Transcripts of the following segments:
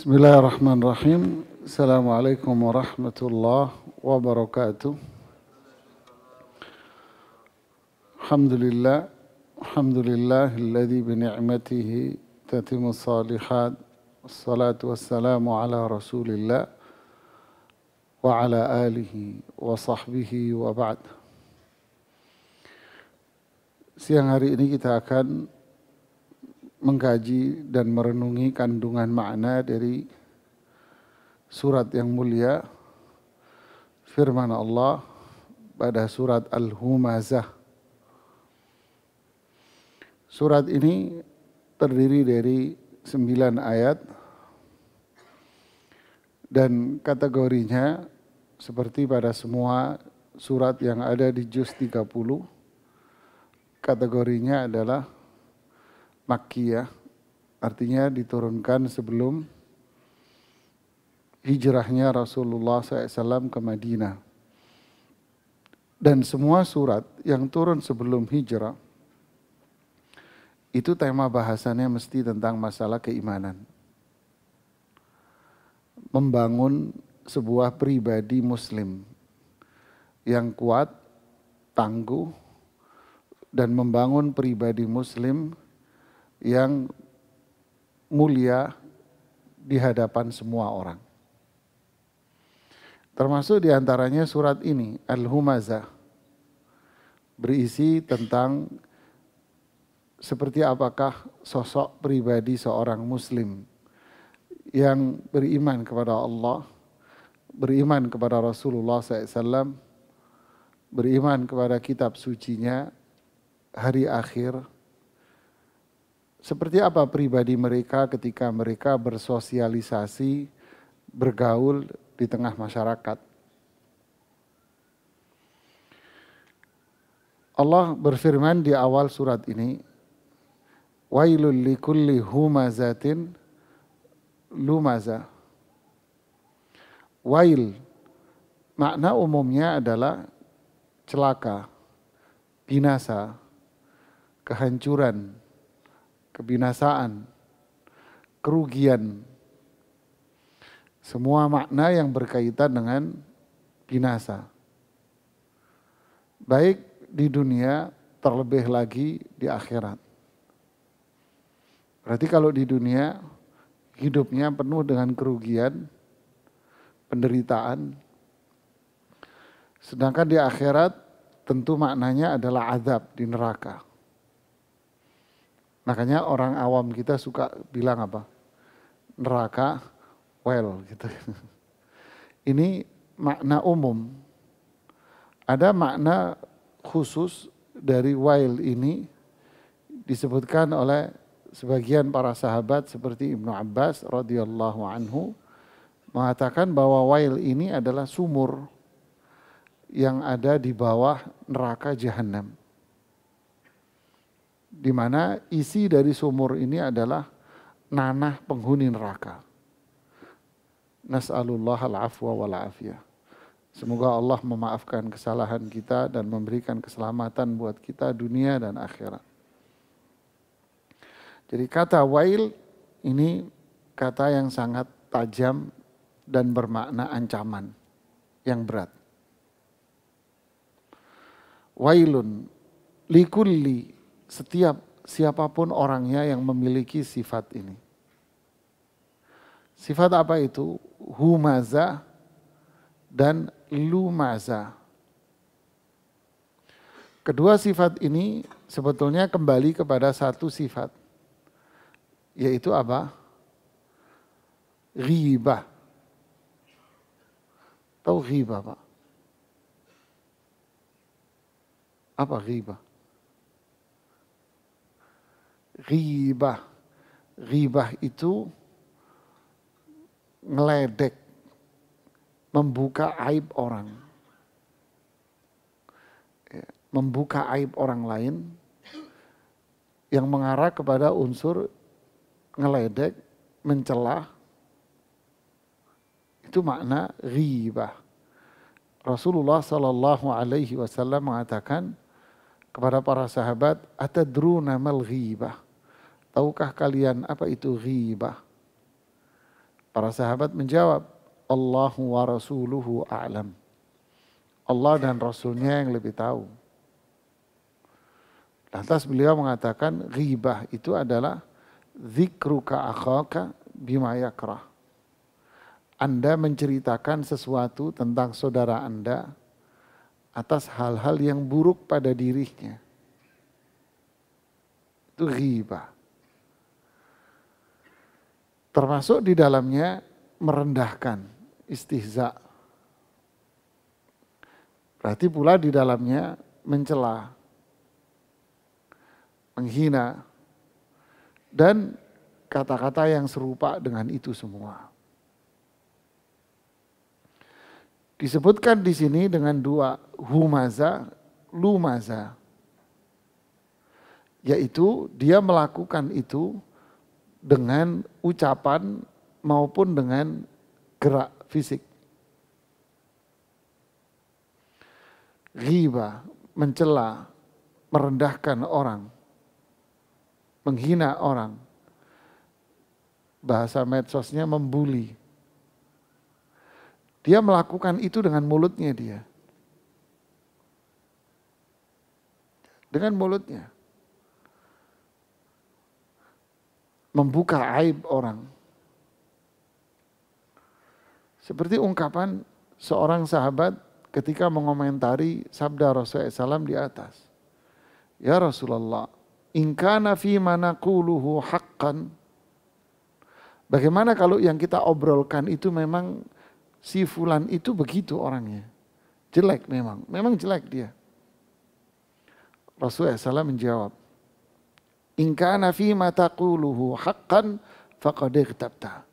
Bismillahirrahmanirrahim. Assalamualaikum warahmatullahi wabarakatuh. Alhamdulillah. Alhamdulillahilladzi bini'matihi tatimmu salihat. Wassalatu wassalamu ala rasulillah wa ala alihi wa sahbihi wa ba'd. Siang hari ini kita akan mengkaji dan merenungi kandungan makna dari surat yang mulia, firman Allah pada surat Al-Humazah. Surat ini terdiri dari 9 ayat dan kategorinya seperti pada semua surat yang ada di juz 30, kategorinya adalah Makkiyah, artinya diturunkan sebelum hijrahnya Rasulullah SAW ke Madinah. Dan semua surat yang turun sebelum hijrah, itu tema bahasannya mesti tentang masalah keimanan. Membangun sebuah pribadi muslim yang kuat, tangguh, dan membangun pribadi muslim yang mulia di hadapan semua orang. Termasuk diantaranya surat ini, Al-Humazah, berisi tentang seperti apakah sosok pribadi seorang muslim yang beriman kepada Allah, beriman kepada Rasulullah SAW, beriman kepada kitab sucinya, hari akhir. Seperti apa pribadi mereka ketika mereka bersosialisasi, bergaul di tengah masyarakat. Allah berfirman di awal surat ini, Wailul likulli humazatin lumazah. Wail, makna umumnya adalah celaka, binasa, kehancuran, kebinasaan, kerugian. Semua makna yang berkaitan dengan binasa. Baik di dunia, terlebih lagi di akhirat. Berarti kalau di dunia, hidupnya penuh dengan kerugian, penderitaan. Sedangkan di akhirat, tentu maknanya adalah azab di neraka. Makanya orang awam kita suka bilang apa? Neraka, well gitu. Ini makna umum. Ada makna khusus dari wail ini disebutkan oleh sebagian para sahabat seperti Ibnu Abbas radhiyallahu anhu mengatakan bahwa wail ini adalah sumur yang ada di bawah neraka jahanam. Di mana isi dari sumur ini adalah nanah penghuni neraka. Nas'alullah al-afwa wal-afiyah. Semoga Allah memaafkan kesalahan kita dan memberikan keselamatan buat kita dunia dan akhirat. Jadi kata wail ini kata yang sangat tajam dan bermakna ancaman yang berat. Wailun likulli, setiap siapapun orangnya yang memiliki sifat ini. Sifat apa itu? Humaza dan lumaza. Kedua sifat ini sebetulnya kembali kepada satu sifat. Yaitu apa? Ghibah. Tahu ghibah, Pak? Apa ghibah? Ghibah. Ghibah itu ngeledek, membuka aib orang. Membuka aib orang lain yang mengarah kepada unsur ngeledek, mencelah. Itu makna ghibah. Rasulullah SAW mengatakan kepada para sahabat, atadruna mal ghibah. Tahukah kalian apa itu ghibah? Para sahabat menjawab, Allahu wa rasuluhu a'lam. Allah dan Rasulnya yang lebih tahu. Lantas beliau mengatakan ghibah itu adalah dzikruka akhaka bima yakrah. Anda menceritakan sesuatu tentang saudara Anda atas hal-hal yang buruk pada dirinya. Itu ghibah. Termasuk di dalamnya merendahkan, istihza. Berarti pula di dalamnya mencela, menghina, dan kata-kata yang serupa dengan itu semua. Disebutkan di sini dengan dua humaza, lumaza. Yaitu dia melakukan itu dengan ucapan maupun dengan gerak fisik. Ghibah, mencela, merendahkan orang, menghina orang. Bahasa medsosnya membuli. Dia melakukan itu dengan mulutnya dia. Dengan mulutnya. Membuka aib orang. Seperti ungkapan seorang sahabat ketika mengomentari sabda Rasulullah SAW di atas. Ya Rasulullah, in kana fi ma naquluhu haqqan. Bagaimana kalau yang kita obrolkan itu memang si fulan itu begitu orangnya. Jelek memang jelek dia. Rasulullah SAW menjawab, in kana fi ma taquluhu haqqan faqad ightabta.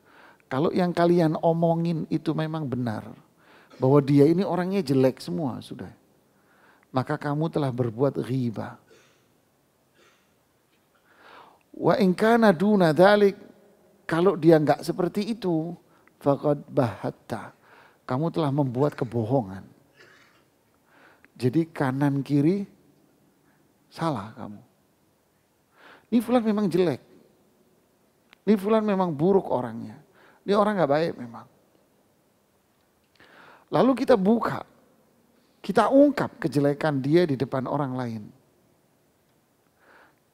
Kalau yang kalian omongin itu memang benar, bahwa dia ini orangnya jelek semua sudah, maka kamu telah berbuat ghibah. Wa in kana duna dzalik, kalau dia enggak seperti itu, faqad bahatta. Kamu telah membuat kebohongan. Jadi kanan kiri salah kamu. Ini fulan memang jelek. Ini fulan memang buruk orangnya. Ini orang gak baik memang. Lalu kita buka. Kita ungkap kejelekan dia di depan orang lain.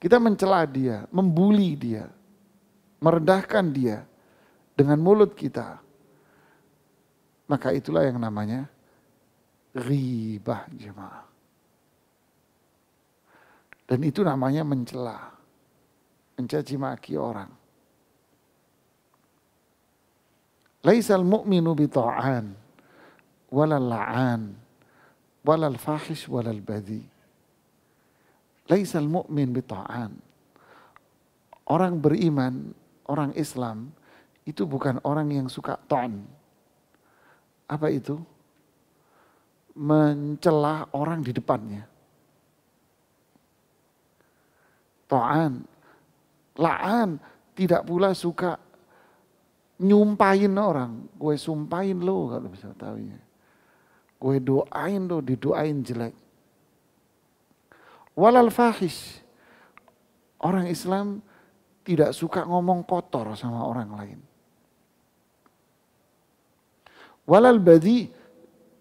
Kita mencela dia, membuli dia, merendahkan dia dengan mulut kita. Maka itulah yang namanya ghibah jemaah. Dan itu namanya mencela. Mencaci maki orang. Laisal mu'minu bita'an, walal la'an, walal fahish, walal badhi. Laisal mu'min bita'an. Orang beriman, orang Islam, itu bukan orang yang suka ta'an. Apa itu? Mencela orang di depannya. Ta'an. La'an, tidak pula suka nyumpahin orang. Gue sumpahin lo kalau bisa tahunya. Gue doain lo, didoain jelek. Walal fahish. Orang Islam tidak suka ngomong kotor sama orang lain. Walal badhi,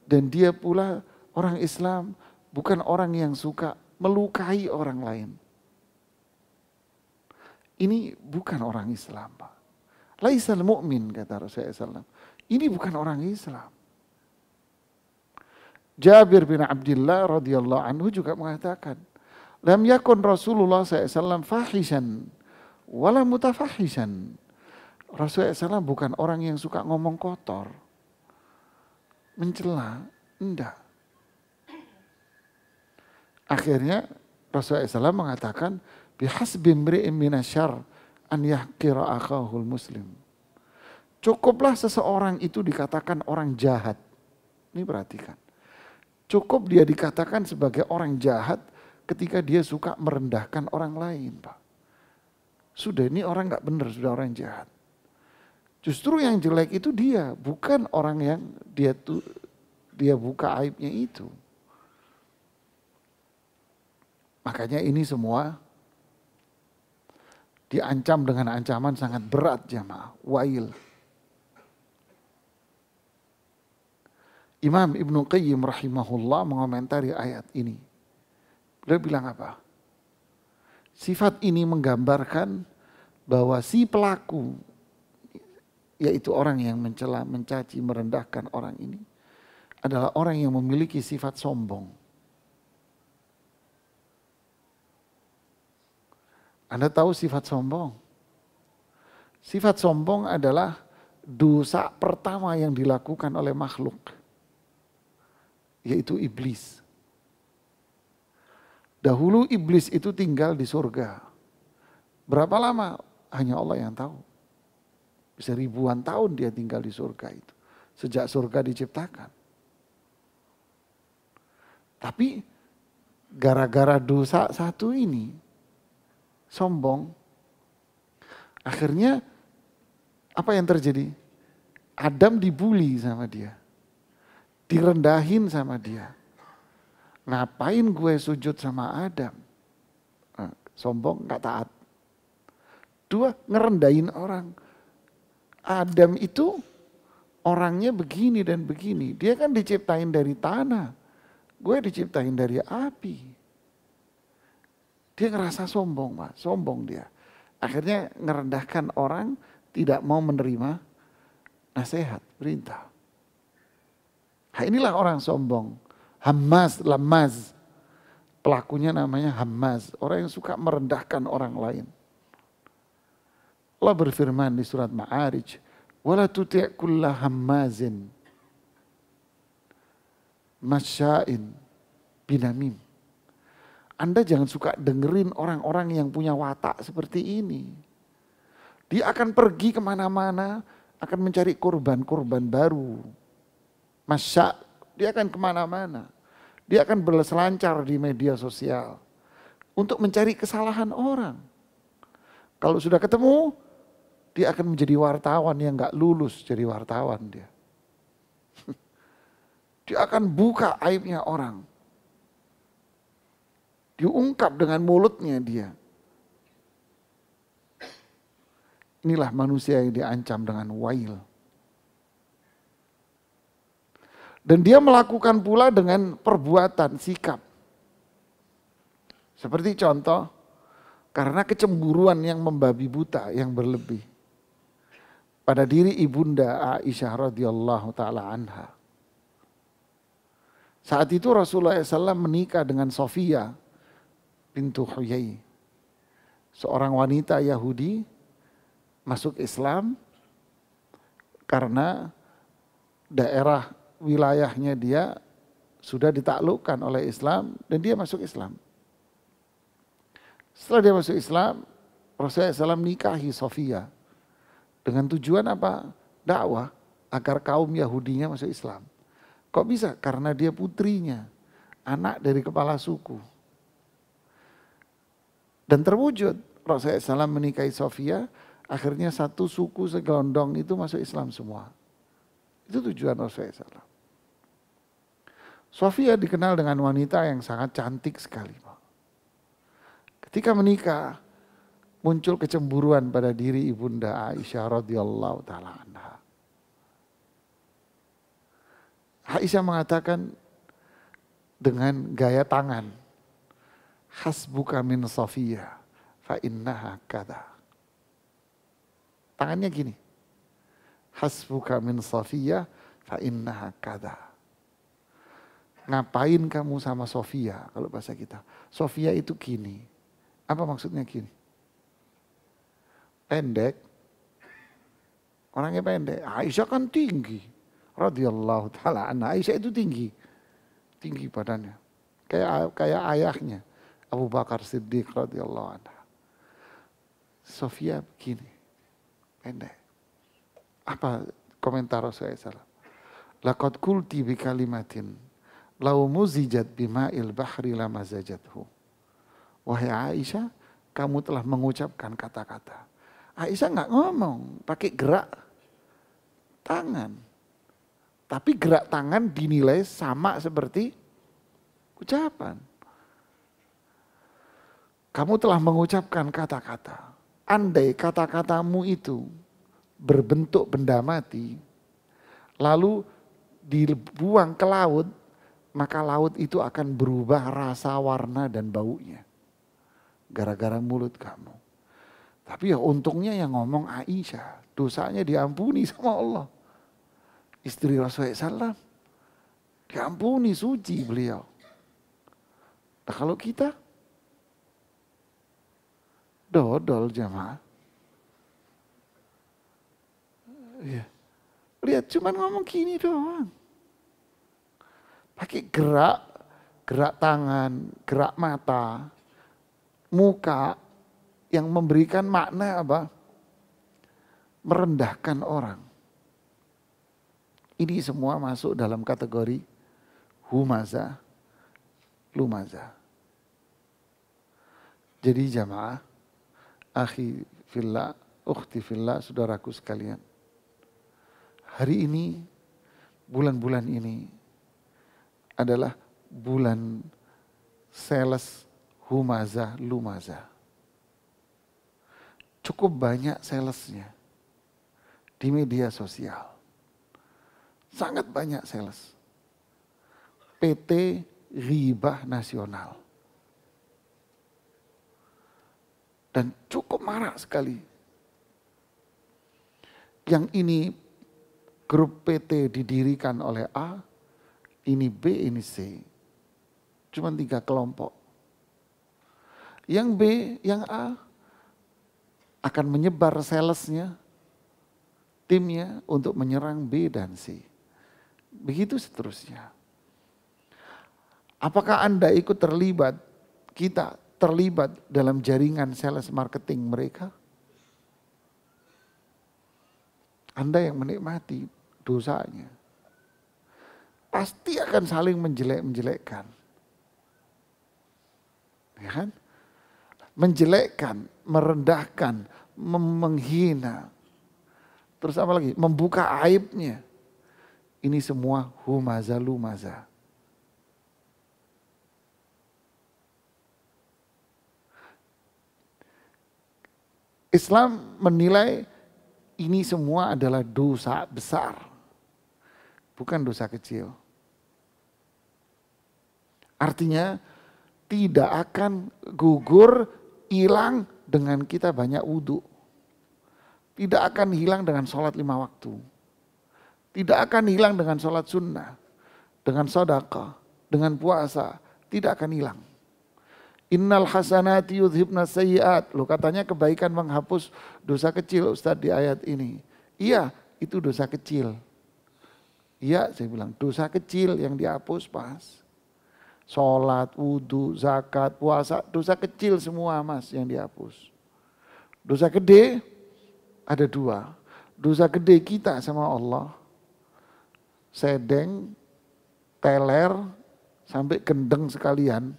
dan dia pula orang Islam bukan orang yang suka melukai orang lain. Ini bukan orang Islam, Pak. Laisal mu'min, kata Rasulullah SAW. Ini bukan orang Islam. Jabir bin Abdullah radhiyallahu anhu juga mengatakan, lam yakun Rasulullah SAW fahishan, wala mutafahishan. Rasulullah SAW bukan orang yang suka ngomong kotor, mencela, enggak. Akhirnya Rasulullah SAW mengatakan, bihasbi imri'in minasyarr an yahqira akhahul muslim. Cukuplah seseorang itu dikatakan orang jahat. Ini perhatikan. Cukup dia dikatakan sebagai orang jahat ketika dia suka merendahkan orang lain, Pak. Sudah, ini orang gak benar, sudah orang jahat. Justru yang jelek itu dia, bukan orang yang dia buka aibnya itu. Makanya ini semua diancam dengan ancaman sangat berat jamaah. Wail. Imam Ibnu Qayyim rahimahullah mengomentari ayat ini. Beliau bilang apa? Sifat ini menggambarkan bahwa si pelaku, yaitu orang yang mencela, mencaci, merendahkan orang ini, adalah orang yang memiliki sifat sombong. Anda tahu sifat sombong? Sifat sombong adalah dosa pertama yang dilakukan oleh makhluk, yaitu iblis. Dahulu iblis itu tinggal di surga. Berapa lama? Hanya Allah yang tahu. Bisa ribuan tahun dia tinggal di surga itu. Sejak surga diciptakan. Tapi gara-gara dosa satu ini, sombong, akhirnya apa yang terjadi? Adam dibully sama dia. Direndahin sama dia. Ngapain gue sujud sama Adam? Sombong, gak taat. Dua, ngerendahin orang. Adam itu orangnya begini dan begini. Dia kan diciptain dari tanah. Gue diciptain dari api. Dia ngerasa sombong, Pak. Sombong dia. Akhirnya ngerendahkan orang, tidak mau menerima nasihat, perintah. Nah, inilah orang sombong. Hammaz, lamaz. Pelakunya namanya Hammaz. Orang yang suka merendahkan orang lain. Allah berfirman di surat Ma'arij. Wala tuti' kulla hammazin. Masya'in. Binamim. Anda jangan suka dengerin orang-orang yang punya watak seperti ini. Dia akan pergi kemana-mana. Akan mencari korban-korban baru. Masya'. Dia akan kemana-mana. Dia akan berselancar di media sosial. Untuk mencari kesalahan orang. Kalau sudah ketemu, dia akan menjadi wartawan yang gak lulus jadi wartawan dia. Dia akan buka aibnya orang. Diungkap dengan mulutnya dia. Inilah manusia yang diancam dengan wail. Dan dia melakukan pula dengan perbuatan, sikap. Seperti contoh, karena kecemburuan yang membabi buta, yang berlebih. Pada diri ibunda Aisyah radhiyallahu ta'ala anha. Saat itu Rasulullah SAW menikah dengan Sofia bintu Huyai. Seorang wanita Yahudi masuk Islam karena daerah wilayahnya dia sudah ditaklukkan oleh Islam dan dia masuk Islam. Setelah dia masuk Islam, Rasulullah SAW nikahi Sofia. Dengan tujuan apa? Dakwah agar kaum Yahudinya masuk Islam. Kok bisa? Karena dia putrinya, anak dari kepala suku. Dan terwujud Rasulullah SAW menikahi Sofia, akhirnya satu suku segelondong itu masuk Islam semua. Itu tujuan Rasulullah SAW. Sofia dikenal dengan wanita yang sangat cantik sekali. Ketika menikah, muncul kecemburuan pada diri ibunda Aisyah radhiyallahu ta'ala anha. Aisyah mengatakan dengan gaya tangan, hasbuka min Sofia fa innaha kada. Tangannya gini, hasbuka min Sofia fa innaha kada. Ngapain kamu sama Sofia kalau bahasa kita? Sofia itu gini. Apa maksudnya gini? Pendek. Orangnya pendek. Aisyah kan tinggi. Radhiyallahu ta'ala anha. Aisyah itu tinggi. Tinggi badannya. Kayak ayahnya. Abu Bakar Siddiq radhiyallahu anha. Sofia begini. Pendek. Apa komentar Rasulullah SAW? Laqad qulti bi kalimatin lau muzijat bima'il bahri lamazajathu. Wahai Aisyah, kamu telah mengucapkan kata-kata. Aisyah nggak ngomong, pakai gerak tangan. Tapi gerak tangan dinilai sama seperti ucapan. Kamu telah mengucapkan kata-kata. Andai kata-katamu itu berbentuk benda mati, lalu dibuang ke laut, maka laut itu akan berubah rasa, warna, dan baunya. Gara-gara mulut kamu. Tapi ya untungnya yang ngomong Aisyah, dosanya diampuni sama Allah. Istri Rasulullah SAW, diampuni, suci beliau. Nah kalau kita, dodol jamaah. Ya. Lihat cuman ngomong gini doang. Pakai gerak tangan, gerak mata, muka yang memberikan makna apa? Merendahkan orang. Ini semua masuk dalam kategori humaza, lumaza. Jadi jamaah, akhi fillah, ukhti fillah, saudaraku sekalian. Hari ini, bulan-bulan ini adalah bulan sales humaza, lumaza. Cukup banyak salesnya di media sosial. Sangat banyak sales. PT Ghibah Nasional. Dan cukup marak sekali. Yang ini grup PT didirikan oleh A, ini B, ini C. Cuma 3 kelompok. Yang B, yang A akan menyebar salesnya, timnya untuk menyerang B dan C. Begitu seterusnya. Apakah Anda ikut terlibat, kita terlibat dalam jaringan sales marketing mereka? Anda yang menikmati dosanya. Pasti akan saling menjelek-menjelekkan. Ya kan? Menjelekkan, merendahkan, menghina. Terus apa lagi? Membuka aibnya. Ini semua humaza lumaza. Islam menilai ini semua adalah dosa besar. Bukan dosa kecil. Artinya tidak akan gugur, hilang dengan kita banyak wudhu. Tidak akan hilang dengan sholat 5 waktu. Tidak akan hilang dengan sholat sunnah. Dengan sedekah, dengan puasa. Tidak akan hilang. Innal hasanati yudhibna sayyiat. Loh katanya kebaikan menghapus dosa kecil Ustadz di ayat ini. Iya, itu dosa kecil. Iya, saya bilang dosa kecil yang dihapus pas. Sholat, wudhu, zakat, puasa, dosa kecil semua mas yang dihapus. Dosa gede ada 2. Dosa gede kita sama Allah, sedeng, teler, sampai gendeng sekalian.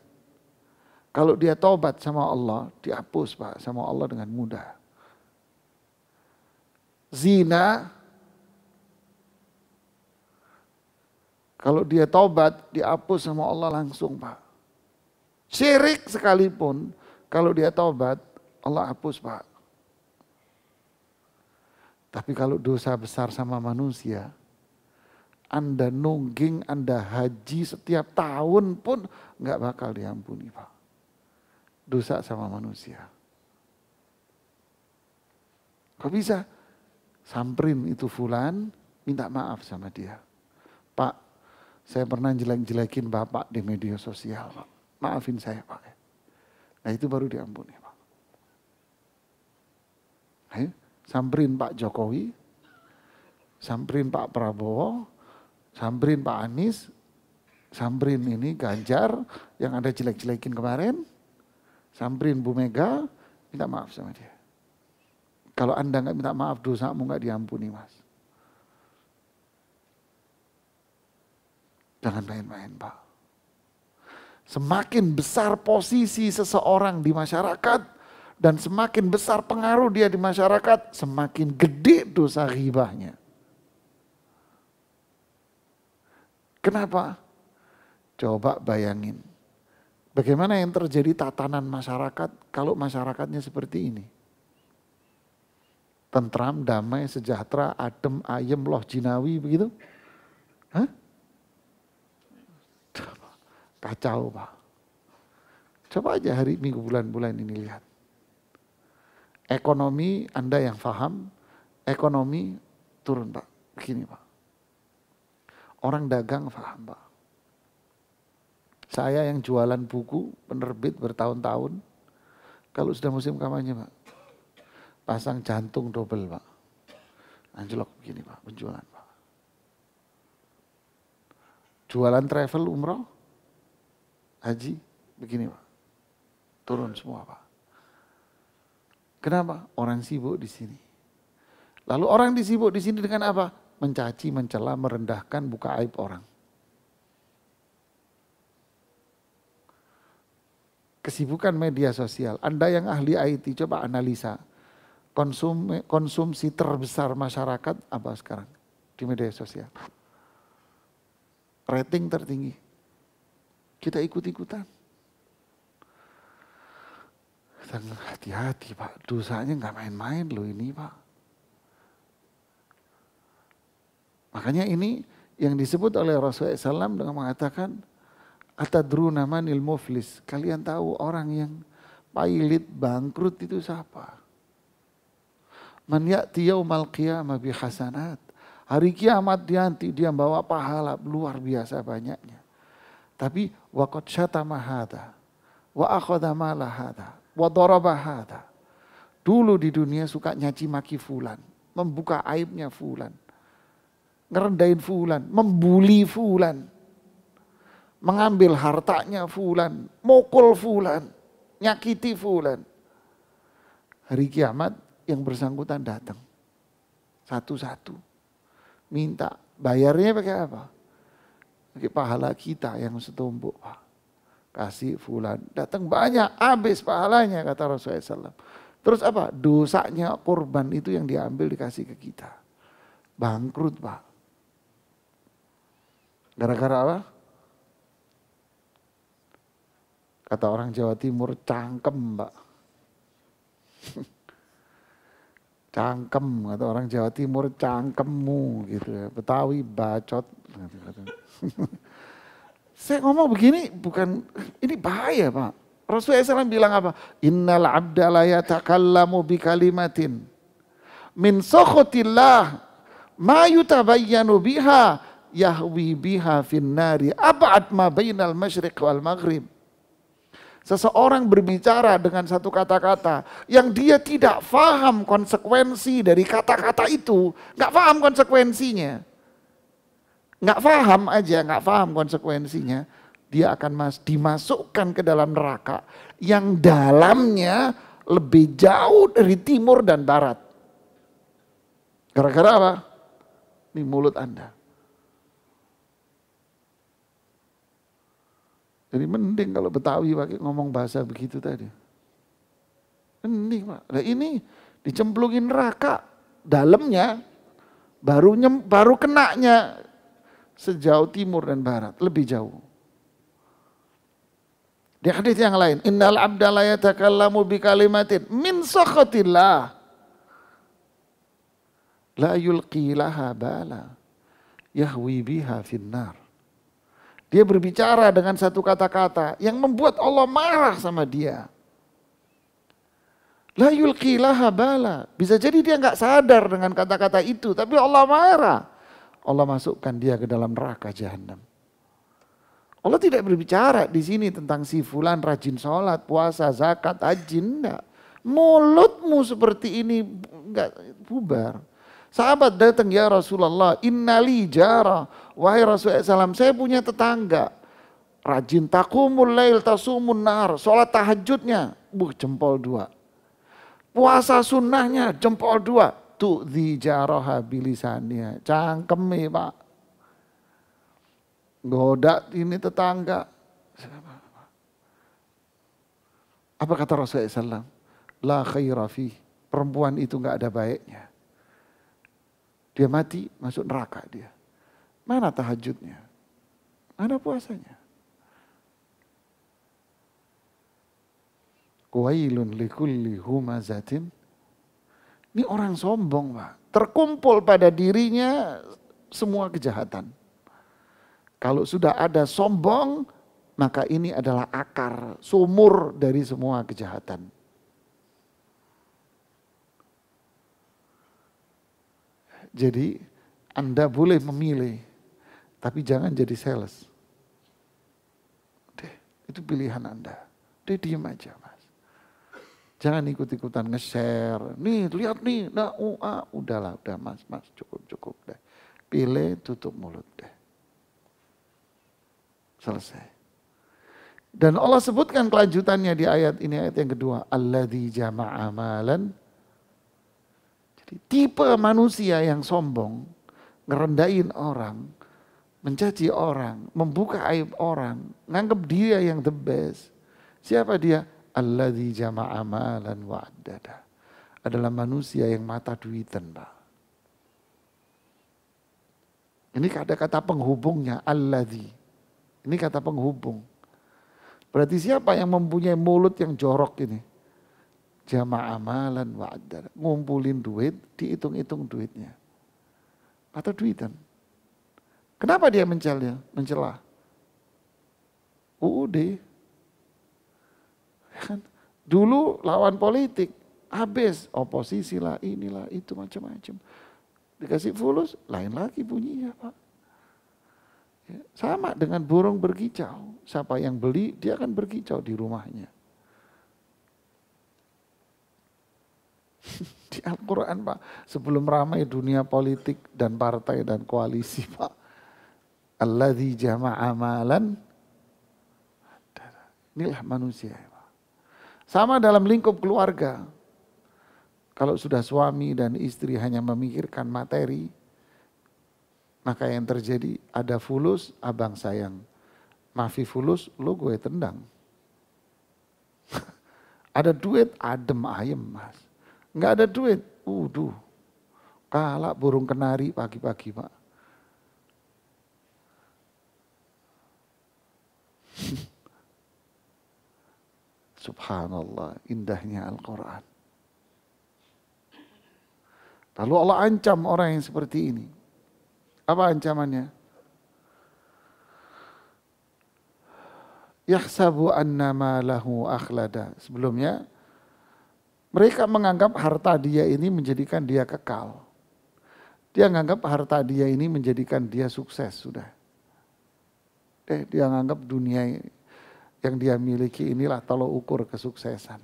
Kalau dia tobat sama Allah, dihapus Pak sama Allah dengan mudah. Zina, kalau dia tobat, dihapus sama Allah langsung Pak. Syirik sekalipun, kalau dia tobat, Allah hapus Pak. Tapi kalau dosa besar sama manusia, Anda nungging, Anda haji setiap tahun pun nggak bakal diampuni Pak. Dosa sama manusia. Kok bisa? Samperin itu fulan, minta maaf sama dia. Pak, saya pernah jelek-jelekin Bapak di media sosial Pak. Maafin saya Pak. Nah itu baru diampuni Pak. Ayo, samperin Pak Jokowi, samperin Pak Prabowo, samperin Pak Anies, samperin ini Ganjar yang ada jelek-jelekin kemarin, samperin Bu Mega, minta maaf sama dia. Kalau Anda nggak minta maaf, dosamu nggak diampuni mas. Jangan main-main Pak. Semakin besar posisi seseorang di masyarakat dan semakin besar pengaruh dia di masyarakat, semakin gede dosa ghibahnya. Kenapa? Coba bayangin. Bagaimana yang terjadi tatanan masyarakat kalau masyarakatnya seperti ini? Tentram, damai, sejahtera, adem, ayem, loh jinawi begitu? Hah? Kacau Pak. Coba aja hari Minggu bulan-bulan ini lihat. Ekonomi Anda yang paham, ekonomi turun Pak. Begini Pak. Orang dagang paham Pak. Saya yang jualan buku, penerbit bertahun-tahun, kalau sudah musim kampanye Pak, pasang jantung double Pak. Anjlok begini Pak, penjualan Pak. Jualan travel umroh, haji, begini Pak. Turun semua Pak. Kenapa? Orang sibuk di sini. Lalu orang disibuk di sini dengan apa? Mencaci, mencela, merendahkan, buka aib orang. Kesibukan media sosial. Anda yang ahli IT, coba analisa. Konsumsi terbesar masyarakat apa sekarang di media sosial? Rating tertinggi. Kita ikut-ikutan. Hati-hati Pak, dosanya nggak main-main loh ini Pak. Makanya ini yang disebut oleh Rasulullah SAW dengan mengatakan, atadruna manil muflis. Kalian tahu orang yang pailit, bangkrut itu siapa? Man ya'ti yaumal qiyamah bi hasanat. Hari kiamat dia bawa pahala luar biasa banyaknya. Tapi waqad syatama hadza wa akhadha mala hadza wa daraba hadza. Dulu di dunia suka nyaci maki fulan, membuka aibnya fulan, ngerendahin fulan, membuli fulan, mengambil hartanya fulan, mukul fulan, nyakiti fulan. Hari kiamat yang bersangkutan datang satu-satu, minta bayarnya pakai apa? Pakai pahala kita yang setumpuk Pak. Kasih fulan, datang banyak, habis pahalanya kata Rasulullah SAW. Terus apa? Dosanya korban itu yang diambil dikasih ke kita. Bangkrut Pak. Gara-gara apa? Kata orang Jawa Timur, cangkem Pak. Cangkem, kata orang Jawa Timur, cangkemmu gitu ya. Betawi bacot. Saya ngomong begini bukan, ini bahaya Pak. Rasulullah SAW bilang apa? Innal abda la yatakallamu bi kalimatin min sakhatillah ma yutabayyanu biha yahwi biha finnari ab'ad ma bainal masyriq wal maghrib. Seseorang berbicara dengan satu kata-kata yang dia tidak paham konsekuensi dari kata-kata itu, nggak paham konsekuensinya, nggak paham aja, nggak paham konsekuensinya, dia akan dimasukkan ke dalam neraka yang dalamnya lebih jauh dari timur dan barat. Gara-gara apa? Ini mulut Anda. Jadi mending kalau Betawi pakai ngomong bahasa begitu tadi. Mending Pak. Nah ini dicemplungin neraka. Dalamnya baru kenanya sejauh timur dan barat. Lebih jauh. Di hadits yang lain. Innal abda la yatakallamu bi kalimatin min sakhatillah. La yulqi laha bala. Yahwi biha finnar. Dia berbicara dengan satu kata-kata yang membuat Allah marah sama dia. La yulqi laha bala. Bisa jadi dia nggak sadar dengan kata-kata itu, tapi Allah marah. Allah masukkan dia ke dalam neraka jahanam. Allah tidak berbicara di sini tentang si fulan rajin sholat, puasa, zakat, haji, enggak. Mulutmu seperti ini enggak bubar. Sahabat datang, ya Rasulullah, innali jara. Wahai Rasulullah SAW, saya punya tetangga. Rajin taqumul lail tasumun nahar. Sholat tahajudnya, jempol 2. Puasa sunnahnya, jempol 2. Tu'dhi jaraha bilisannya. Cangkeme Pak. Goda ini tetangga. Apa kata Rasulullah SAW? La khaira fi. Perempuan itu enggak ada baiknya. Dia mati, masuk neraka dia. Mana tahajudnya? Mana puasanya? Wailun likulli humazatin. Ini orang sombong Pak. Terkumpul pada dirinya semua kejahatan. Kalau sudah ada sombong, maka ini adalah akar, sumur dari semua kejahatan. Jadi Anda boleh memilih, tapi jangan jadi sales. Itu pilihan Anda. Diam aja Mas. Jangan ikut-ikutan nge-share. Nih lihat nih, nah, udahlah, udah Mas, cukup deh. Pilih, tutup mulut deh. Selesai. Dan Allah sebutkan kelanjutannya di ayat ini, ayat yang kedua. Alladzi jama'a malan. Jadi tipe manusia yang sombong, ngerendahin orang, mencaci orang, membuka aib orang, nganggap dia yang the best. Siapa dia? Alladzi jama'a malan wa addada. Adalah manusia yang mata duitan, Pak. Ini kata-kata penghubungnya, alladzi. Ini kata penghubung. Berarti siapa yang mempunyai mulut yang jorok ini? Jama'a malan wa addada. Ngumpulin duit, dihitung-hitung duitnya. Mata duitan. Kenapa dia mencela? UUD. Kan? Dulu lawan politik, habis oposisi lah, inilah, itu macam-macam. Dikasih fulus, lain lagi bunyinya Pak. Ya, sama dengan burung berkicau. Siapa yang beli, dia akan berkicau di rumahnya. Di Al-Quran Pak, sebelum ramai dunia politik dan partai dan koalisi Pak. Alladzi jama'a malan. Inilah manusia. Sama dalam lingkup keluarga. Kalau sudah suami dan istri hanya memikirkan materi, maka yang terjadi ada fulus, abang sayang. Mafi fulus, lo gue tendang. Ada duit, adem ayem Mas. Enggak ada duit, kalah burung kenari pagi-pagi Pak. Subhanallah, indahnya Al-Quran. Lalu Allah ancam orang yang seperti ini. Apa ancamannya? Yahsabu annama lahu akhlada. Sebelumnya, mereka menganggap harta dia ini menjadikan dia kekal. Dia menganggap harta dia ini menjadikan dia sukses sudah. Dia menganggap dunia yang dia miliki inilah tolok ukur kesuksesan.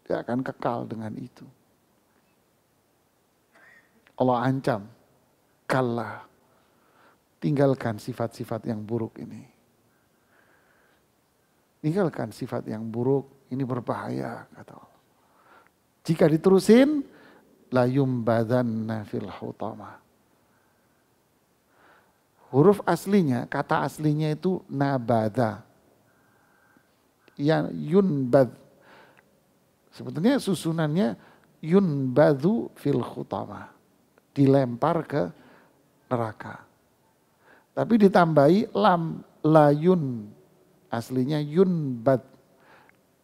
Dia akan kekal dengan itu. Allah ancam, kalah, tinggalkan sifat-sifat yang buruk ini. Tinggalkan sifat yang buruk, ini berbahaya, kata Allah. Jika diterusin, la yumbadanna fil hutama. Huruf aslinya, kata aslinya itu nabada. Yunbad. Sebetulnya susunannya yunbadu fil khutama. Dilempar ke neraka. Tapi ditambahi lam, layun. Aslinya yunbad.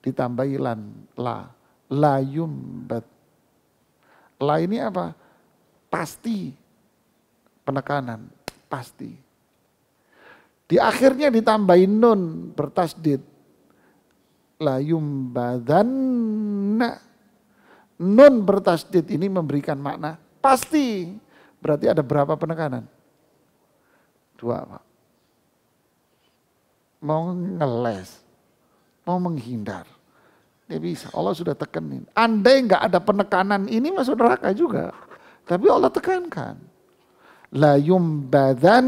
Ditambahi lan, la yunbad. La ini apa? Pasti. Penekanan, pasti. Di akhirnya ditambahi nun, bertasdid. La yumbadanna. Nun bertasdid ini memberikan makna pasti. Berarti ada berapa penekanan? 2 Pak. Mau ngeles, mau menghindar. Dia bisa, Allah sudah tekenin. Andai nggak ada penekanan ini masuk neraka juga. Tapi Allah tekankan. La yumbadanna.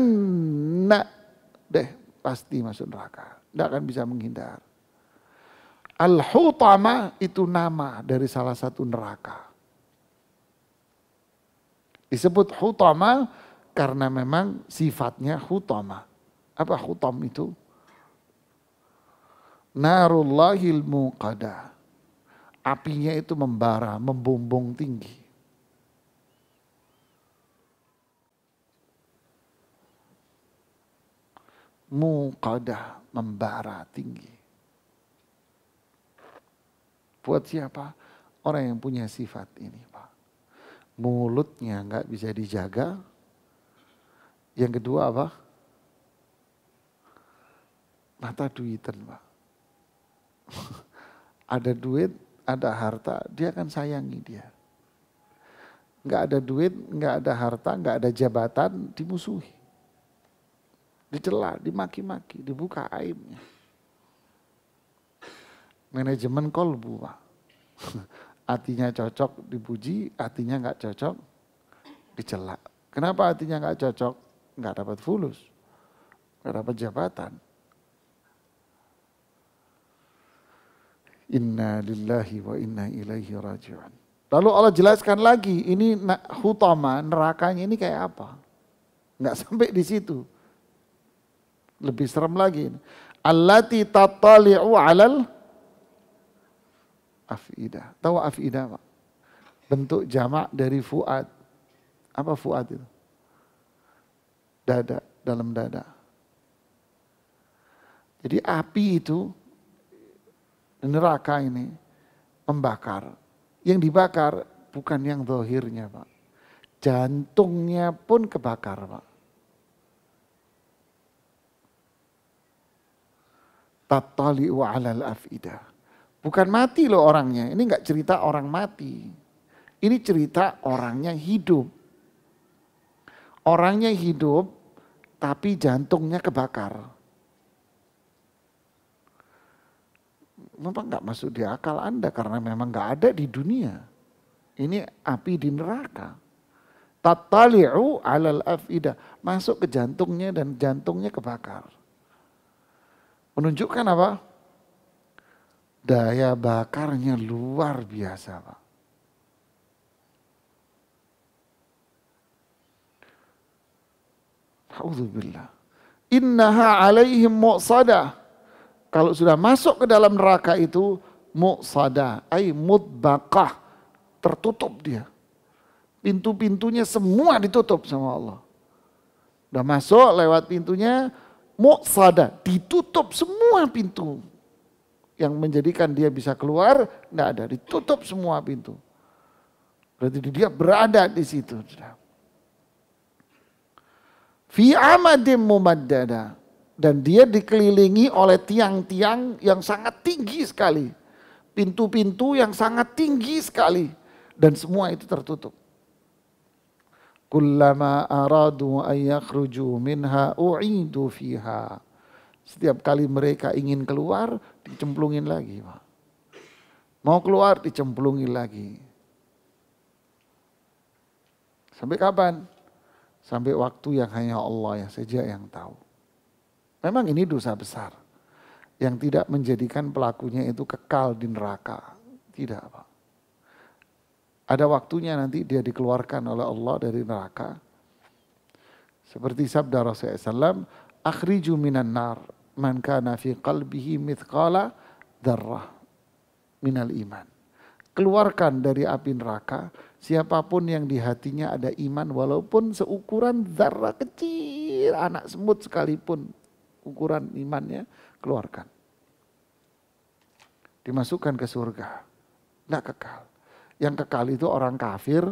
Pasti masuk neraka. Nggak akan bisa menghindar. Al-Hutama itu nama dari salah satu neraka. Disebut Hutama karena memang sifatnya Hutama. Apa Hutam itu? Narullahil muqadah. Apinya itu membara, membumbung tinggi. Muqadah, membara tinggi. Buat siapa? Orang yang punya sifat ini Pak. Mulutnya nggak bisa dijaga. Yang kedua apa? mata duitan Pak. Ada duit, ada harta, dia akan sayangi dia. Nggak ada duit, nggak ada harta, nggak ada jabatan, dimusuhi. Dicela, dimaki-maki, dibuka aibnya. Manajemen kolbu Pak. Hatinya cocok dipuji, hatinya nggak cocok dicela. Kenapa hatinya nggak cocok? Nggak dapat fulus, nggak dapat jabatan. Inna lillahi wa inna ilaihi raji'un. Lalu Allah jelaskan lagi, ini hutama, nerakanya ini kayak apa? Nggak sampai di situ. Lebih serem lagi. Allati tattali'u 'alal afidah. Tahu afidah Pak? Bentuk jamak dari fuad. Apa fuad itu? Dada, dalam dada. Jadi api itu, neraka ini membakar. Yang dibakar bukan yang zahirnya Pak. Jantungnya pun kebakar Pak. Tattali'u 'alal afidah. Bukan mati loh orangnya, ini enggak cerita orang mati. Ini cerita orangnya hidup. Orangnya hidup tapi jantungnya kebakar. Memang enggak masuk di akal Anda karena memang enggak ada di dunia. Ini api di neraka. Tattali'u 'alal afidah, masuk ke jantungnya dan jantungnya kebakar. Menunjukkan apa? Daya bakarnya luar biasa Pak. Alhamdulillah. Innaha alaihim mu'sadah. Kalau sudah masuk ke dalam neraka itu mu'sadah, ay mudbaqah, tertutup dia. Pintu-pintunya semua ditutup sama Allah. Udah masuk lewat pintunya mu'sadah, ditutup semua pintu. Yang menjadikan dia bisa keluar, enggak ada, ditutup semua pintu. Berarti dia berada di situ. Fi amadim mumaddada, dan dia dikelilingi oleh tiang-tiang yang sangat tinggi sekali. Pintu-pintu yang sangat tinggi sekali dan semua itu tertutup. Kullama aradu an yakhruju minha u'idu fiha. Setiap kali mereka ingin keluar, dicemplungin lagi Pak. Mau keluar, dicemplungin lagi. Sampai kapan? Sampai waktu yang hanya Allah yang saja yang tahu. Memang ini dosa besar. Yang tidak menjadikan pelakunya itu kekal di neraka. Tidak Pak. Ada waktunya nanti dia dikeluarkan oleh Allah dari neraka. Seperti sabda Rasulullah SAW, akhriju minan nar man kana fi qalbihi mithqala dzarrah minal iman. Keluarkan dari api neraka siapapun yang di hatinya ada iman walaupun seukuran zarah kecil, anak semut sekalipun ukuran imannya, keluarkan. Dimasukkan ke surga. Tidak kekal. Yang kekal itu orang kafir,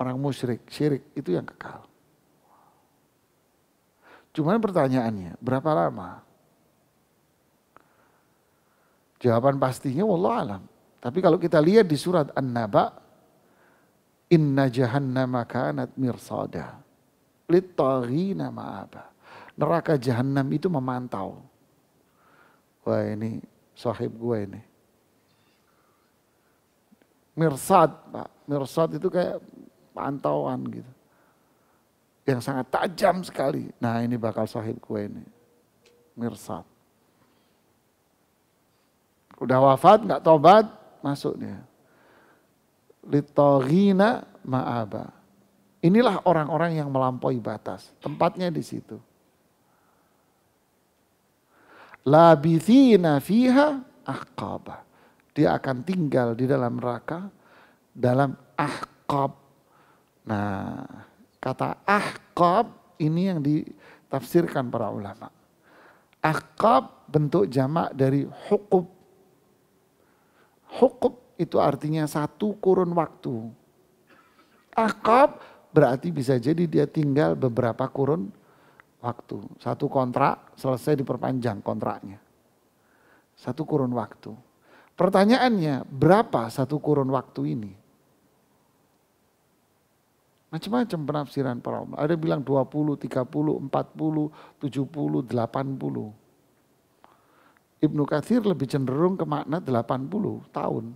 orang musyrik, syirik itu yang kekal. Cuman pertanyaannya, berapa lama? Jawaban pastinya wallahu alam. Tapi kalau kita lihat di surat An-Naba, inna jahannama kanat mirsada lit-taghina ma'aba. Neraka jahannam itu memantau. Wah ini sahib gue ini. Mirsad, Pak. Mirsad itu kayak pantauan gitu. Yang sangat tajam sekali. Nah ini bakal sahib gue ini. Mirsad. Udah wafat, nggak tobat, masuk dia. Lit-taghina ma'aba. Inilah orang-orang yang melampaui batas. Tempatnya di situ. Labithina fiha ahqaba. Dia akan tinggal di dalam neraka dalam ahqab. Nah, kata ahqab ini yang ditafsirkan para ulama. Ahqab bentuk jamak dari huqub. Huqub itu artinya satu kurun waktu. Ahqab berarti bisa jadi dia tinggal beberapa kurun waktu. Satu kontrak selesai diperpanjang kontraknya. Satu kurun waktu. Pertanyaannya, berapa satu kurun waktu ini? Macam-macam penafsiran para ulama. Ada bilang 20, 30, 40, 70, 80. Ibnu Katsir lebih cenderung ke makna 80 tahun.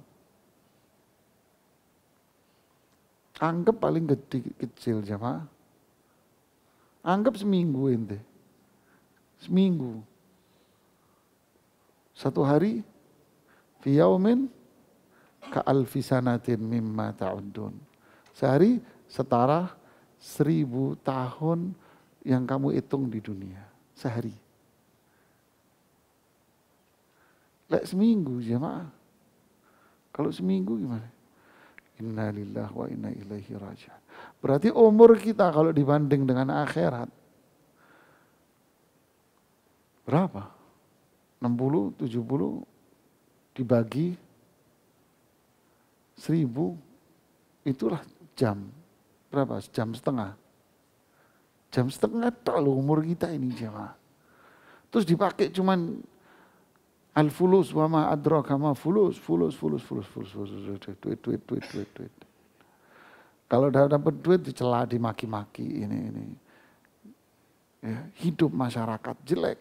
Anggap paling kecil jamaah. Anggap seminggu ente. Seminggu. Satu hari fi yaumin ka alfi sanatin mimma ta'uddun. Sehari setara 1000 tahun yang kamu hitung di dunia. Sehari. Lek seminggu jemaah. Kalau seminggu gimana? Inna lillahi wa inna ilaihi raji'un. Berarti umur kita kalau dibanding dengan akhirat. Berapa? 60, 70 dibagi 1000. Itulah jam. Berapa? Jam setengah. Jam setengah tak loh umur kita ini jemaah. Terus dipakai cuman al-fulus wa ma adraka ma fulus. Duit. Kalau udah dapat duit dicela, dimaki-maki ini. Ya, hidup masyarakat jelek.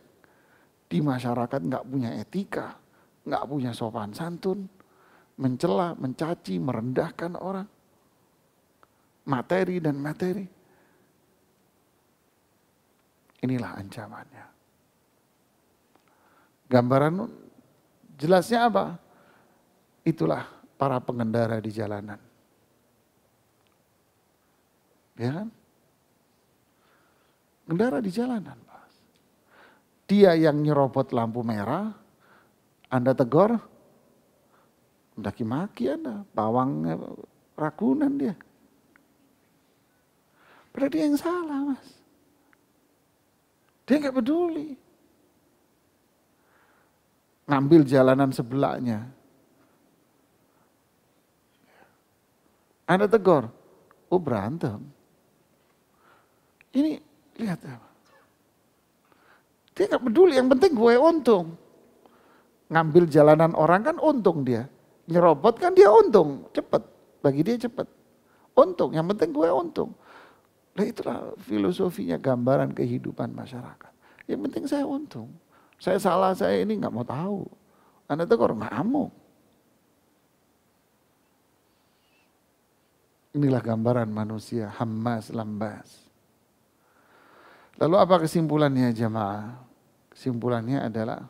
Di masyarakat nggak punya etika, nggak punya sopan santun, mencela, mencaci, merendahkan orang. Materi dan materi. Inilah ancamannya. Gambaran jelasnya apa? Itulah para pengendara di jalanan. Ya kan? Pengendara di jalanan. Dia yang nyerobot lampu merah, Anda tegur, maki Anda, pawangnya Ragunan dia. Padahal dia yang salah, Mas. Dia nggak peduli. Ngambil jalanan sebelahnya. Anda tegur, oh berantem. Ini lihat apa? Dia nggak peduli, yang penting gue untung. Ngambil jalanan orang kan untung dia. Nyerobot kan dia untung, cepet. Bagi dia cepet. Untung, yang penting gue untung. Nah itulah filosofinya gambaran kehidupan masyarakat. Yang penting saya untung. Saya salah, saya ini nggak mau tahu. Anda tegur, ngamuk. Inilah gambaran manusia, hammas, lambas. Lalu apa kesimpulannya jamaah? Kesimpulannya adalah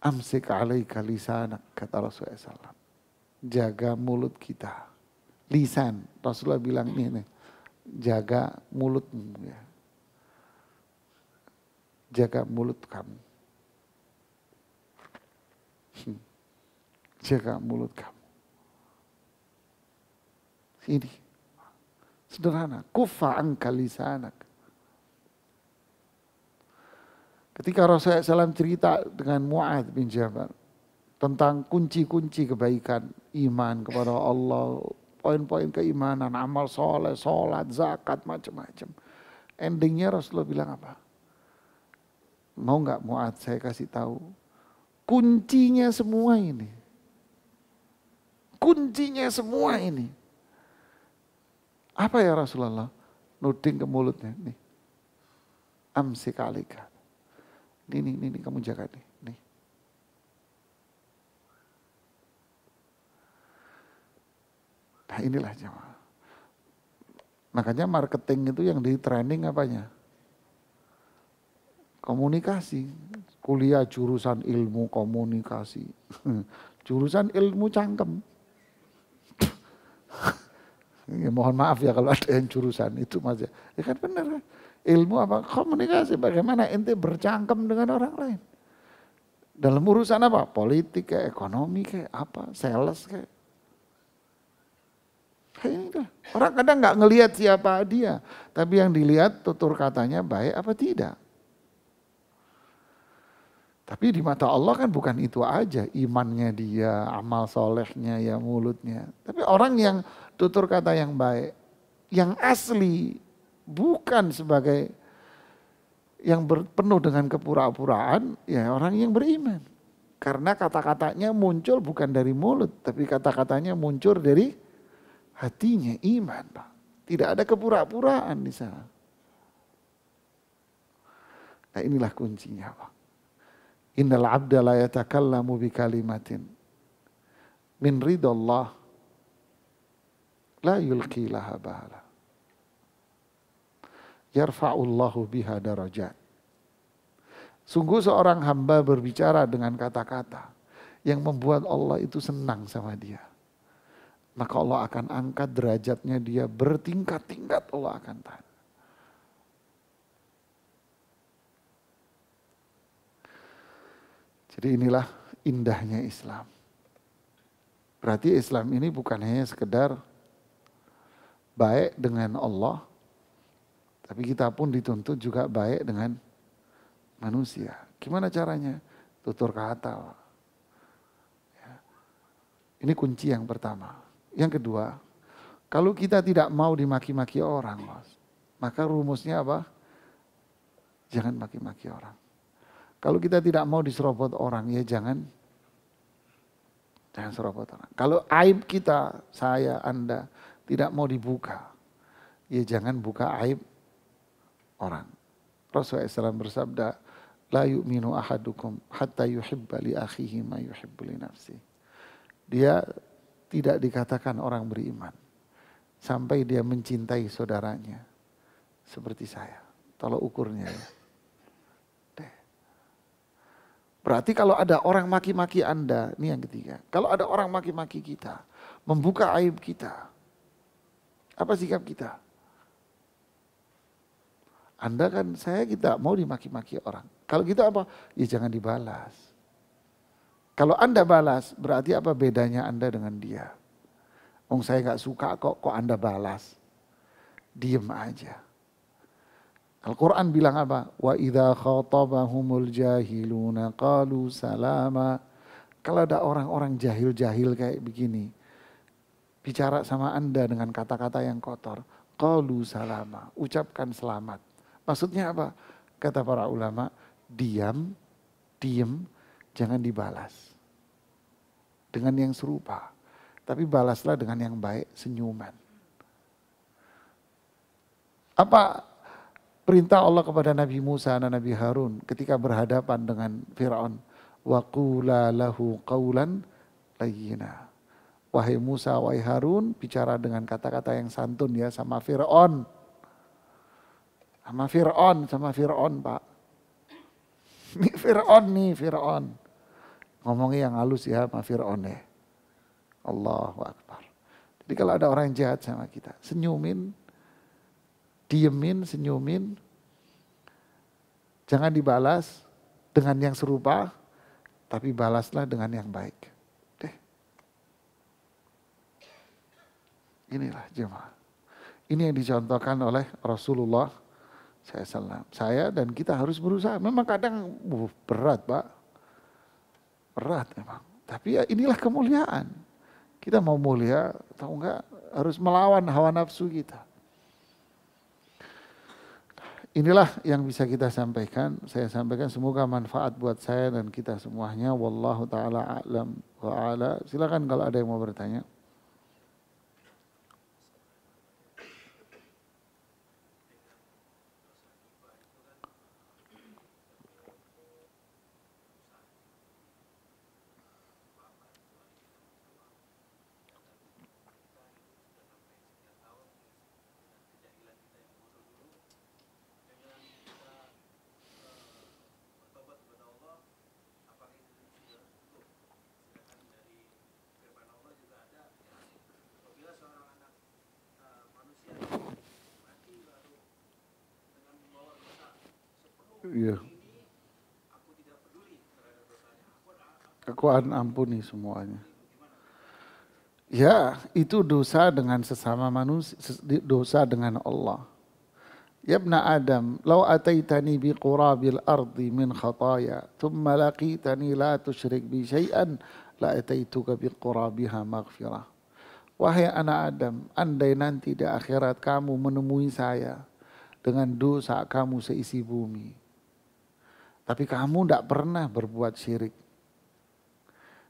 amsik alaika lisanak, kata Rasulullah SAW. Jaga mulut kita. Lisan, Rasulullah bilang ini nih, jaga mulutmu ya. Jaga mulut kamu. Jaga mulut kamu. Ini. Sederhana. Kufa anka lisanak. Ketika Rasulullah SAW cerita dengan Mu'adz bin Jabal tentang kunci-kunci kebaikan, iman kepada Allah, poin-poin keimanan, amal soleh, sholat, zakat, macam-macam. Endingnya Rasulullah bilang apa? Mau nggak Mu'adz saya kasih tahu? Kuncinya semua ini. Kuncinya semua ini. Apa ya Rasulullah? Nuding ke mulutnya. Nih. Amsik alika. Ini kamu jaga nih. Nih. Nah inilah jemaah. Makanya marketing itu yang di training apanya? Komunikasi. Kuliah jurusan ilmu komunikasi. Jurusan ilmu cangkem. Ya, mohon maaf ya kalau ada yang jurusan itu Mas. Ya kan benar kan? Ilmu apa? Komunikasi. Bagaimana ente bercangkem dengan orang lain. Dalam urusan apa? Politik kayak ekonomi kayak apa? Sales kayak. Kayak orang kadang nggak ngelihat siapa dia. Tapi yang dilihat tutur katanya baik apa tidak. Tapi di mata Allah kan bukan itu aja, imannya dia, amal solehnya, ya mulutnya. Tapi orang yang tutur kata yang baik, yang asli, bukan sebagai Yang penuh dengan kepura-puraan, ya orang yang beriman. Karena kata-katanya muncul bukan dari mulut, tapi kata-katanya muncul dari hatinya, iman, Pak. Tidak ada kepura-puraan di sana. Nah inilah kuncinya, Pak. Innal abda la yatakallamu bi kalimatin min ridallah la yulqi laha bahala. Yarfa'ullahu biha darajat. Sungguh seorang hamba berbicara dengan kata-kata yang membuat Allah itu senang sama dia. Maka Allah akan angkat derajatnya dia bertingkat-tingkat, Allah akan tahan. Jadi inilah indahnya Islam. Berarti Islam ini bukan hanya sekedar baik dengan Allah, tapi kita pun dituntut juga baik dengan manusia. Gimana caranya? Tutur kata. Ya. Ini kunci yang pertama. Yang kedua, kalau kita tidak mau dimaki-maki orang, maka rumusnya apa? Jangan maki-maki orang. Kalau kita tidak mau diserobot orang, ya jangan serobot orang. Kalau aib kita, saya, Anda, tidak mau dibuka, ya jangan buka aib orang. Rasulullah SAW bersabda, la yu'minu ahadukum hatta yuhibba li akhihi ma yuhibbu li nafsi. Dia tidak dikatakan orang beriman sampai dia mencintai saudaranya seperti saya. Tolong ukurnya ya. Berarti kalau ada orang maki-maki Anda, ini yang ketiga. Kalau ada orang maki-maki kita, membuka aib kita, apa sikap kita? Anda kan, saya kita mau dimaki-maki orang. Kalau gitu apa? Ya jangan dibalas. Kalau Anda balas, berarti apa bedanya Anda dengan dia? Saya gak suka kok Anda balas. Diem aja. Al-Quran bilang apa? Wa idza khatabahumul jahiluna qalu salama. Kalau ada orang-orang jahil-jahil kayak begini, bicara sama Anda dengan kata-kata yang kotor, qalu salama, ucapkan selamat. Maksudnya apa? Kata para ulama, diam, jangan dibalas. Dengan yang serupa. Tapi balaslah dengan yang baik, senyuman. Apa perintah Allah kepada Nabi Musa dan Nabi Harun ketika berhadapan dengan Fir'aun? Wa qula lahu qawlan layyina. Wahai Musa, wahai Harun, bicara dengan kata-kata yang santun ya sama Fir'aun. Sama Fir'aun Pak. Ini Fir'aun. Ngomongnya yang halus ya sama Fir'aun ya. Allahu Akbar. Jadi kalau ada orang jahat sama kita, senyumin, diemin, senyumin, jangan dibalas dengan yang serupa, tapi balaslah dengan yang baik. Deh. Inilah jemaah. Ini yang dicontohkan oleh Rasulullah SAW. Saya dan kita harus berusaha. Memang kadang berat Pak. Berat memang. Tapi ya inilah kemuliaan. Kita mau mulia, tahu enggak, harus melawan hawa nafsu kita. Inilah yang bisa kita sampaikan. Saya sampaikan semoga manfaat buat saya dan kita semuanya. Wallahu ta'ala a'lam wa ala. Silakan kalau ada yang mau bertanya. Iya. Aku ampuni semuanya. Ya, itu dosa dengan sesama manusia, dosa dengan Allah. Ya ibna Adam, law ataitani bi qurabil ardi min khataya, thumma laqitani la tusyrik bi syai'an, la ataituka bi qurabiha maghfirah. Wahai anak Adam, andai nanti di akhirat kamu menemui saya dengan dosa kamu seisi bumi, Tapi kamu tidak pernah berbuat syirik.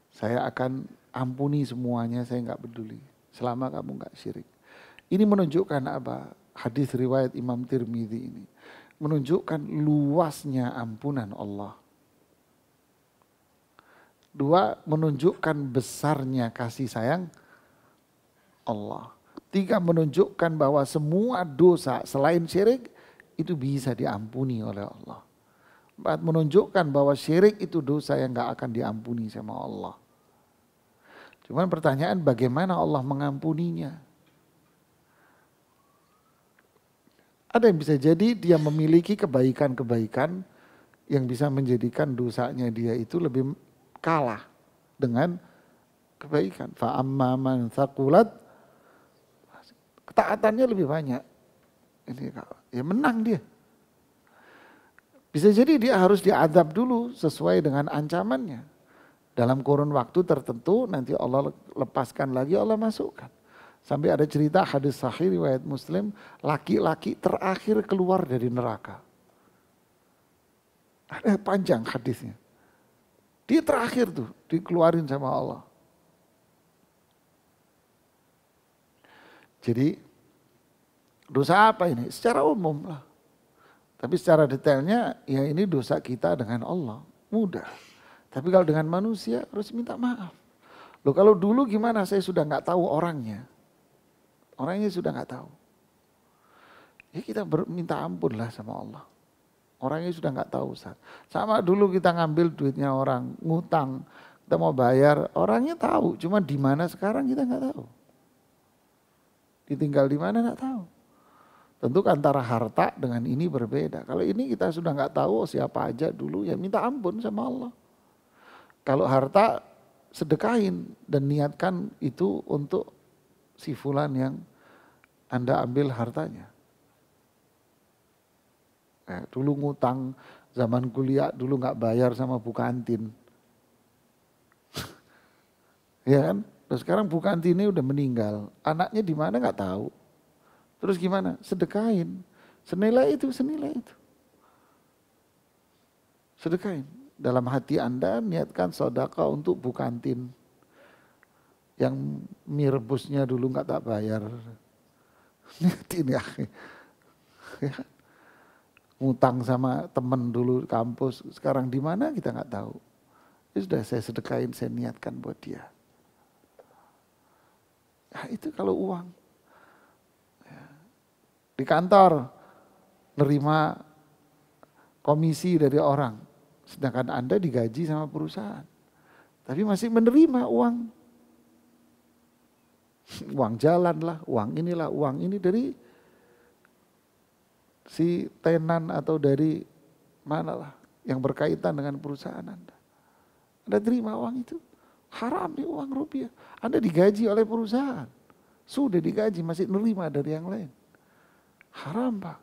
Saya akan ampuni semuanya, saya nggak peduli. Selama kamu nggak syirik. Ini menunjukkan apa? Hadis riwayat Imam Tirmidzi ini. Menunjukkan luasnya ampunan Allah. Dua, menunjukkan besarnya kasih sayang Allah. Tiga, menunjukkan bahwa semua dosa selain syirik itu bisa diampuni oleh Allah. Empat, menunjukkan bahwa syirik itu dosa yang gak akan diampuni sama Allah. Cuman pertanyaan bagaimana Allah mengampuninya? Ada yang bisa jadi dia memiliki kebaikan-kebaikan yang bisa menjadikan dosanya dia itu lebih kalah dengan kebaikan. Fa'amma man thaqulat, ketaatannya lebih banyak. Ini ya menang dia. Bisa jadi dia harus diazab dulu sesuai dengan ancamannya. Dalam kurun waktu tertentu nanti Allah lepaskan lagi, Allah masukkan. Sampai ada cerita hadis sahih riwayat Muslim, laki-laki terakhir keluar dari neraka. Ada panjang hadisnya. Dia terakhir tuh dikeluarin sama Allah. Jadi dosa apa ini? Secara umum lah. Tapi secara detailnya ya ini dosa kita dengan Allah. Mudah. Tapi kalau dengan manusia harus minta maaf. Loh kalau dulu gimana, saya sudah nggak tahu orangnya. Orangnya sudah nggak tahu. Ya kita minta ampun lah sama Allah. Orangnya sudah nggak tahu Ustaz. Sama dulu kita ngambil duitnya orang, ngutang, kita mau bayar, orangnya tahu. Cuma di mana sekarang kita nggak tahu. Ditinggal di mana nggak tahu. Tentu antara harta dengan ini berbeda. Kalau ini kita sudah nggak tahu siapa aja dulu, ya minta ampun sama Allah. Kalau harta sedekahin dan niatkan itu untuk si fulan yang Anda ambil hartanya. Dulu ngutang zaman kuliah dulu nggak bayar sama Bu Kantin. Ya kan? Terus sekarang Bu Kantin ini udah meninggal. Anaknya di mana nggak tahu. Terus gimana? Sedekahin. Senilai itu, senilai itu. Sedekahin. Dalam hati Anda niatkan sedekah untuk Bu Kantin. Yang mie rebusnya dulu nggak tak bayar. Niatin ya. Ngutang sama temen dulu kampus. Sekarang di mana kita nggak tahu. Ya sudah saya sedekahin, saya niatkan buat dia. Nah, itu kalau uang. Di kantor nerima komisi dari orang, sedangkan Anda digaji sama perusahaan, tapi masih menerima uang, uang jalan lah, uang inilah, uang ini dari si tenan atau dari mana lah yang berkaitan dengan perusahaan Anda. Anda terima uang itu, haram nih uang rupiah. Anda digaji oleh perusahaan, sudah digaji masih menerima dari yang lain. Haram Pak.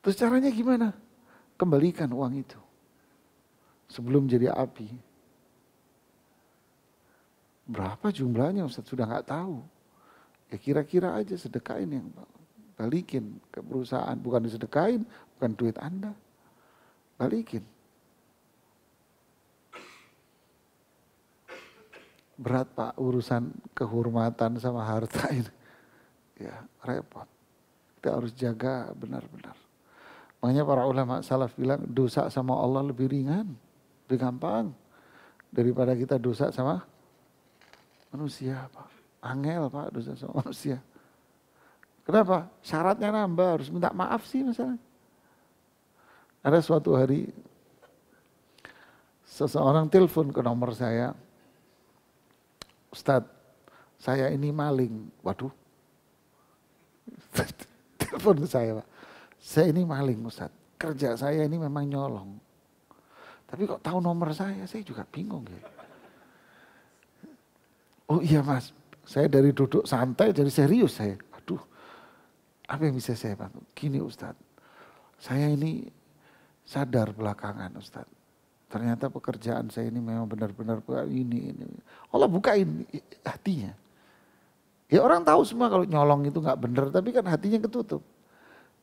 Terus caranya gimana? Kembalikan uang itu. Sebelum jadi api. Berapa jumlahnya Ustaz sudah nggak tahu. Ya kira-kira aja sedekahin yang balikin ke perusahaan. Bukan disedekahin, bukan duit Anda. Balikin. Berat Pak urusan kehormatan sama harta ini. Ya repot. Kita harus jaga benar-benar. Makanya para ulama salaf bilang dosa sama Allah lebih ringan, lebih gampang daripada kita dosa sama manusia Pak. Angel Pak dosa sama manusia. Kenapa? Syaratnya nambah, harus minta maaf sih masalah. Ada suatu hari seseorang telepon ke nomor saya, Ustadz, saya ini maling. Waduh. Telepon ke saya Pak. Saya ini maling Ustadz. Kerja saya ini memang nyolong. Tapi kok tahu nomor saya juga bingung ya. Oh iya Mas, saya dari duduk santai jadi serius saya. Aduh, apa yang bisa saya bantu? Gini Ustadz, saya ini sadar belakangan Ustadz. Ternyata pekerjaan saya ini memang benar-benar ini. Allah bukain hatinya. Ya orang tahu semua kalau nyolong itu nggak benar, tapi kan hatinya ketutup.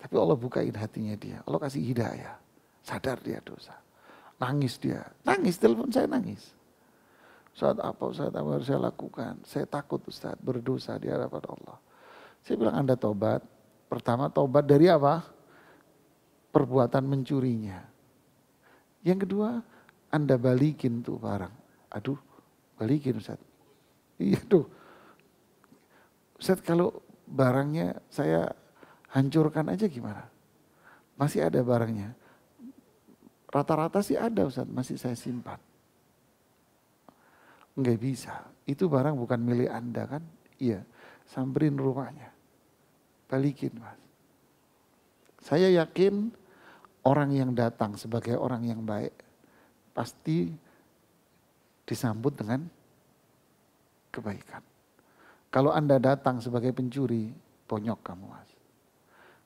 Tapi Allah bukain hatinya dia, Allah kasih hidayah, sadar dia dosa. Nangis dia, nangis, telepon saya nangis. Ustaz, apa harus saya lakukan? Saya takut Ustaz, berdosa di hadapan Allah. Saya bilang Anda tobat. Pertama tobat dari apa? Perbuatan mencurinya. Yang kedua, Anda balikin tuh barang. Aduh, balikin Ustaz. Iya tuh. Ustaz, kalau barangnya saya hancurkan aja gimana? Masih ada barangnya. Rata-rata sih ada Ustaz, masih saya simpan. Enggak bisa, itu barang bukan milik Anda kan? Iya, samperin rumahnya. Balikin Mas. Saya yakin orang yang datang sebagai orang yang baik pasti disambut dengan kebaikan. Kalau Anda datang sebagai pencuri, bonyok kamu Mas.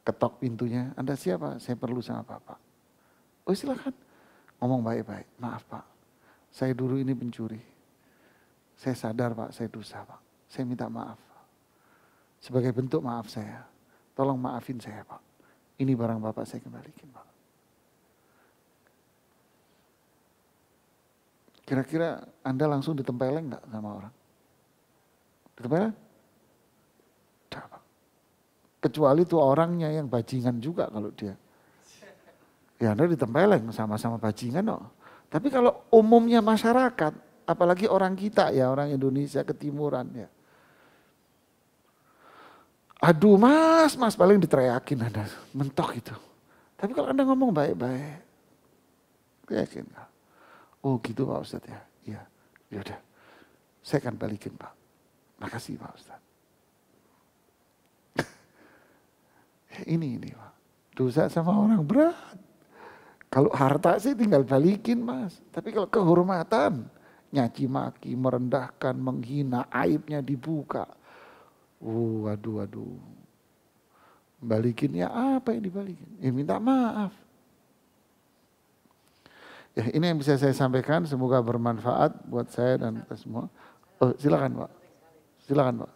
Ketok pintunya, Anda siapa? Saya perlu sama Bapak. Oh silakan, ngomong baik-baik. Maaf Pak, saya dulu ini pencuri. Saya sadar Pak, saya dosa Pak. Saya minta maaf. Sebagai bentuk maaf saya, tolong maafin saya Pak. Ini barang Bapak saya kembalikan Pak. Kira-kira Anda langsung ditempeleng nggak sama orang? Ditempeleng? Tidak Pak. Kecuali itu orangnya yang bajingan juga kalau dia. Ya Anda ditempeleng sama-sama bajingan kok. Tapi kalau umumnya masyarakat, apalagi orang kita ya, orang Indonesia ketimuran ya. Aduh mas paling diteriakin Anda, mentok itu. Tapi kalau Anda ngomong baik-baik, yakin Pak. Oh gitu Pak Ustadz ya, iya. Yaudah, saya akan balikin Pak. Makasih Pak Ustadz. Ini Pak, dosa sama orang berat. Kalau harta sih tinggal balikin Mas. Tapi kalau kehormatan, nyaci maki, merendahkan, menghina, aibnya dibuka. Aduh. Balikinnya apa yang dibalikin? Ya minta maaf. Ya ini yang bisa saya sampaikan, semoga bermanfaat buat saya dan kita semua. Oh silakan Pak. Silakan Pak.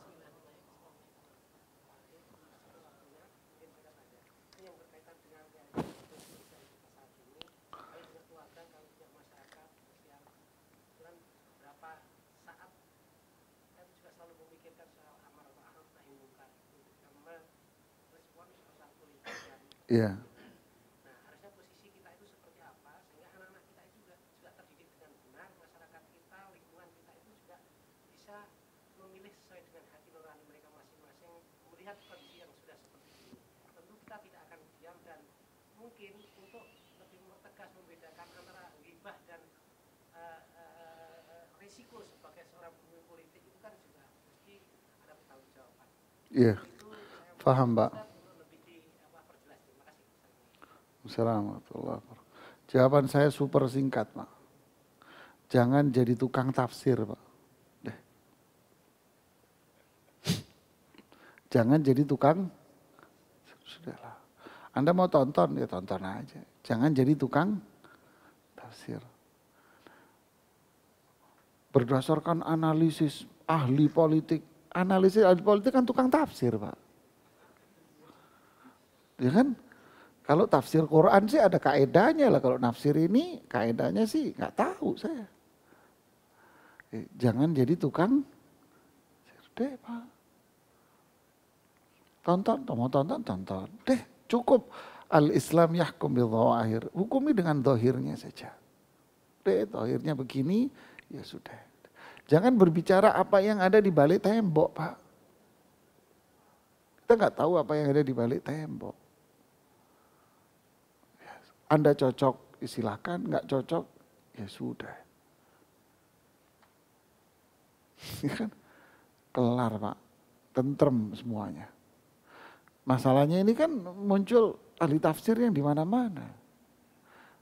Iya. Nah, harusnya posisi kita itu seperti apa sehingga anak-anak kita itu juga terdidik dengan benar, masyarakat kita, lingkungan kita itu juga bisa memilih sesuai dengan hati nurani mereka masing-masing, melihat kondisi yang sudah seperti ini. Tentu kita tidak akan diam dan mungkin untuk lebih tegas membedakan antara ghibah dan risiko sebagai seorang pemimpin politik itu kan juga mesti ada pertanggung jawaban. Iya. Paham Pak. Assalamualaikum. Jawaban saya super singkat Pak. Jangan jadi tukang tafsir Pak. Jangan jadi tukang, sudahlah. Anda mau tonton ya tonton aja. Jangan jadi tukang tafsir. Berdasarkan analisis ahli politik. Analisis ahli politik kan tukang tafsir Pak. Ya kan? Kalau tafsir Quran sih ada kaedahnya lah. Kalau nafsir ini kaedahnya sih nggak tahu saya. Jangan jadi tukang. Deh Pak. Tonton, mau tonton. Deh cukup. Al-Islam yahkum bil-dhawahir. Hukumi dengan dohirnya saja. Deh dohirnya begini, ya sudah. Jangan berbicara apa yang ada di balik tembok Pak. Kita nggak tahu apa yang ada di balik tembok. Anda cocok, silakan, nggak cocok, ya sudah. Ya kan? Kelar Pak, tentrem semuanya. Masalahnya ini kan muncul ahli tafsir yang di mana-mana.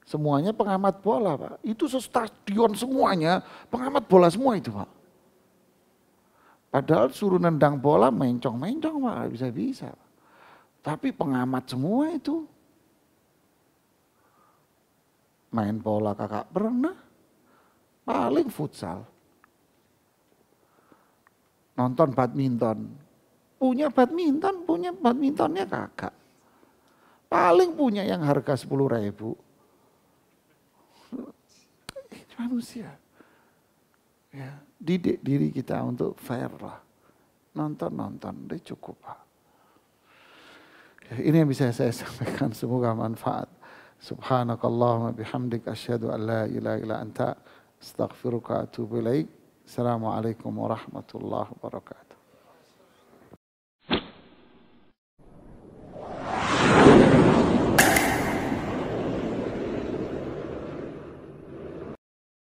Semuanya pengamat bola Pak, itu stadion semuanya pengamat bola semua itu Pak. Padahal suruh nendang bola mencong-mencong Pak, bisa-bisa. Tapi pengamat semua itu. Main bola kakak pernah, paling futsal. Nonton badminton, punya badmintonnya kakak. Paling punya yang harga 10.000. Manusia. Ya, didik diri kita untuk fair lah. Nonton, udah cukup lah. Ya, ini yang bisa saya sampaikan, semoga manfaat. Subhanakallahumma bihamdik asyhadu an la ilaha illa anta astaghfiruka wa atubu ilaik. Assalamualaikum warahmatullahi wabarakatuh.